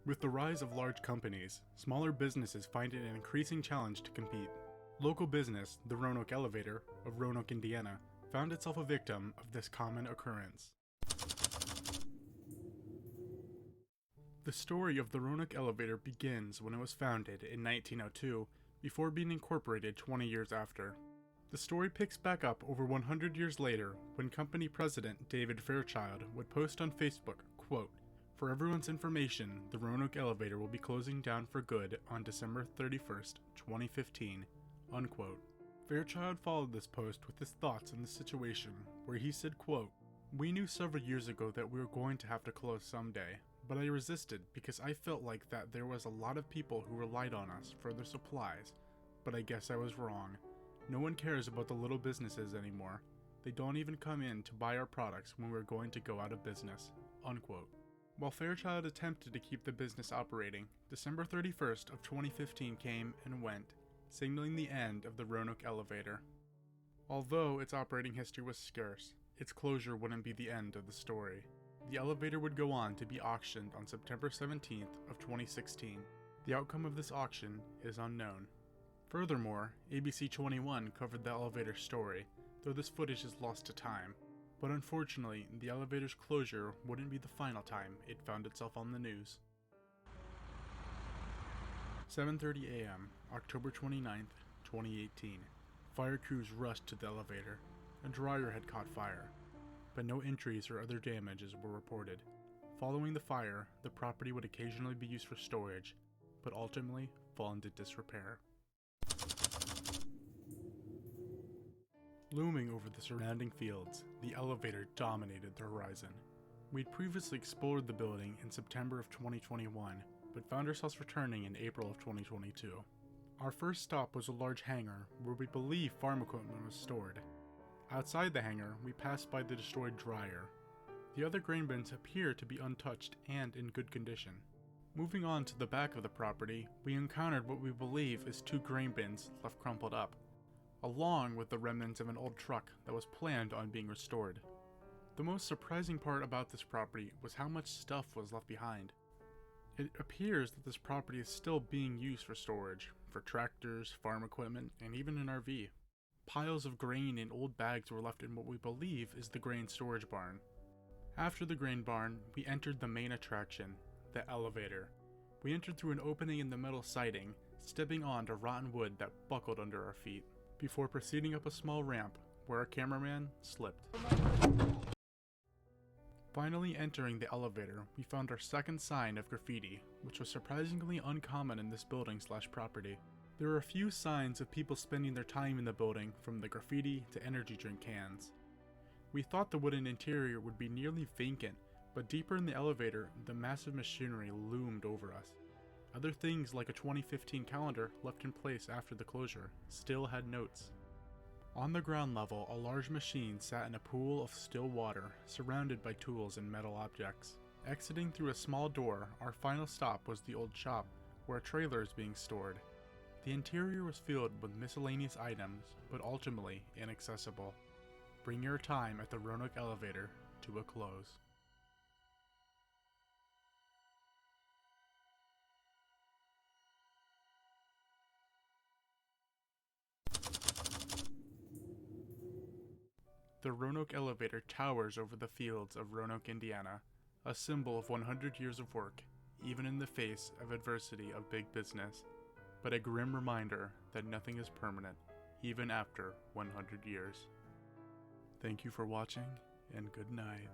With the rise of large companies, smaller businesses find it an increasing challenge to compete. Local business, the Roanoke Elevator, of Roanoke, Indiana, found itself a victim of this common occurrence. The story of the Roanoke Elevator begins when it was founded in 1902, before being incorporated 20 years after. The story picks back up over 100 years later when company president David Fairchild would post on Facebook, quote, "For everyone's information, the Roanoke Elevator will be closing down for good on December 31st, 2015, unquote. Fairchild followed this post with his thoughts on the situation, where he said, quote, "We knew several years ago that we were going to have to close someday, but I resisted because I felt like that there was a lot of people who relied on us for their supplies, but I guess I was wrong. No one cares about the little businesses anymore. They don't even come in to buy our products when we're going to go out of business," unquote. While Fairchild attempted to keep the business operating, December 31st of 2015 came and went, signaling the end of the Roanoke Elevator. Although its operating history was scarce, its closure wouldn't be the end of the story. The elevator would go on to be auctioned on September 17th of 2016. The outcome of this auction is unknown. Furthermore, ABC 21 covered the elevator story, though this footage is lost to time. But unfortunately, the elevator's closure wouldn't be the final time it found itself on the news. 7:30 a.m., October 29th, 2018. Fire crews rushed to the elevator. A dryer had caught fire, but no injuries or other damages were reported. Following the fire, the property would occasionally be used for storage, but ultimately fall into disrepair. Looming over the surrounding fields, the elevator dominated the horizon. We'd previously explored the building in September of 2021, but found ourselves returning in April of 2022. Our first stop was a large hangar where we believe farm equipment was stored. Outside the hangar, we passed by the destroyed dryer. The other grain bins appear to be untouched and in good condition. Moving on to the back of the property, we encountered what we believe is 2 grain bins left crumpled up, along with the remnants of an old truck that was planned on being restored. The most surprising part about this property was how much stuff was left behind. It appears that this property is still being used for storage, for tractors, farm equipment, and even an RV. Piles of grain and old bags were left in what we believe is the grain storage barn. After the grain barn, we entered the main attraction, the elevator. We entered through an opening in the metal siding, stepping onto rotten wood that buckled under our feet, before proceeding up a small ramp where our cameraman slipped. Finally entering the elevator, we found our second sign of graffiti, which was surprisingly uncommon in this building/property. There were a few signs of people spending their time in the building, from the graffiti to energy drink cans. We thought the wooden interior would be nearly vacant, but deeper in the elevator, the massive machinery loomed over us. Other things like a 2015 calendar left in place after the closure still had notes. On the ground level, a large machine sat in a pool of still water, surrounded by tools and metal objects. Exiting through a small door, our final stop was the old shop, where a trailer is being stored. The interior was filled with miscellaneous items, but ultimately inaccessible. Bring your time at the Roanoke Elevator to a close. The Roanoke Elevator towers over the fields of Roanoke, Indiana, a symbol of 100 years of work, even in the face of adversity of big business, but a grim reminder that nothing is permanent, even after 100 years. Thank you for watching, and good night.